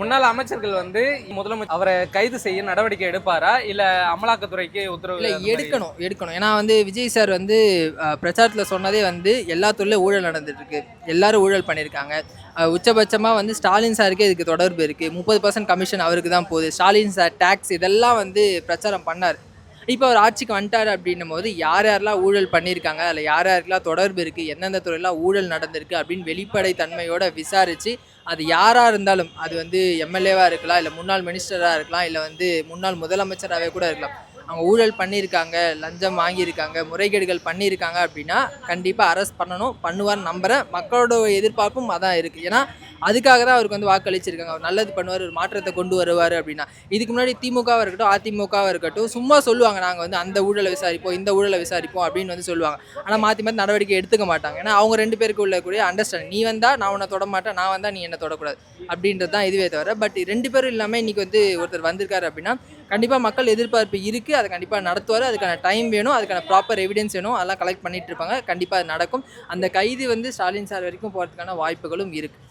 முன்னாள் அமைச்சர்கள் வந்து முதலமைச்சர் அவரை கைது செய்ய நடவடிக்கை எடுப்பாரா இல்ல அமலாக்கத்துறைக்கு உத்தரவு இல்லை, அந்த மாதிரி எடுக்கணும். ஏன்னா விஜய் சார் பிரச்சாரத்தில் சொன்னதே எல்லா துறையிலும் ஊழல் நடந்துட்டு இருக்கு, எல்லாரும் ஊழல் பண்ணியிருக்காங்க. உச்சபட்சமாக ஸ்டாலின் சாருக்கே இதுக்கு தொடர்பு இருக்குது. 30% கமிஷன் அவருக்கு தான் போகுது. ஸ்டாலின் சார் டேக்ஸ் இதெல்லாம் பிரச்சாரம் பண்ணார். இப்போ அவர் ஆட்சிக்கு வந்துட்டார் அப்படின்னும் போது யார் யாரெல்லாம் ஊழல் பண்ணியிருக்காங்க, அதில் யார் யாருக்கெல்லாம் தொடர்பு இருக்குது, எந்தெந்த துறையெல்லாம் ஊழல் நடந்திருக்கு அப்படின்னு வெளிப்படை தன்மையோடு விசாரித்து அது யாராக இருந்தாலும், அது எம்எல்ஏவாக இருக்கலாம், இல்லை முன்னாள் மினிஸ்டராக இருக்கலாம், இல்லை முன்னாள் முதலமைச்சராகவே கூட இருக்கலாம், அவங்க ஊழல் பண்ணியிருக்காங்க, லஞ்சம் வாங்கியிருக்காங்க, முறைகேடுகள் பண்ணியிருக்காங்க அப்படின்னா கண்டிப்பாக அரெஸ்ட் பண்ணணும், பண்ணுவார்னு நம்புகிறேன். மக்களோட எதிர்பார்ப்பும் அதான் இருக்குது. ஏன்னா அதுக்காக தான் அவருக்கு வாக்களிச்சிருக்காங்க. அவர் நல்லது பண்ணுவார், ஒரு மாற்றத்தை கொண்டு வருவார் அப்படின்னா. இதுக்கு முன்னாடி திமுகவாக இருக்கட்டும், அதிமுகவாக இருக்கட்டும், சும்மா சொல்லுவாங்க நாங்கள் அந்த ஊழலை விசாரிப்போம், இந்த ஊழலை விசாரிப்போம் அப்படின்னு சொல்லுவாங்க. ஆனால் மாற்றி மாற்றி நடவடிக்கை எடுத்துக்க மாட்டாங்க. ஏன்னா அவங்க 2 பேருக்கு உள்ள கூடிய அண்டர்ஸ்டாண்டிங், நீ வந்தால் நான் உன்னை தொட மாட்டேன், நான் வந்தால் நீ என்னை தொடக்கூடாது அப்படின்றது தான் இதுவே தவிர. பட் 2 பேரும் இல்லாமல் இன்றைக்கி ஒருத்தர் வந்திருக்காரு அப்படின்னா கண்டிப்பாக மக்கள் எதிர்பார்ப்பு இருக்குது, அதை கண்டிப்பாக நடத்துவார். அதுக்கான டைம் வேணும், அதுக்கான ப்ராப்பர் எவிடன்ஸ் வேணும், அதெல்லாம் கலெக்ட் பண்ணிட்டு இருப்பாங்க. கண்டிப்பாக அது நடக்கும். அந்த கைது ஸ்டாலின் சார் வரைக்கும் போகிறதுக்கான வாய்ப்புகளும் இருக்குது.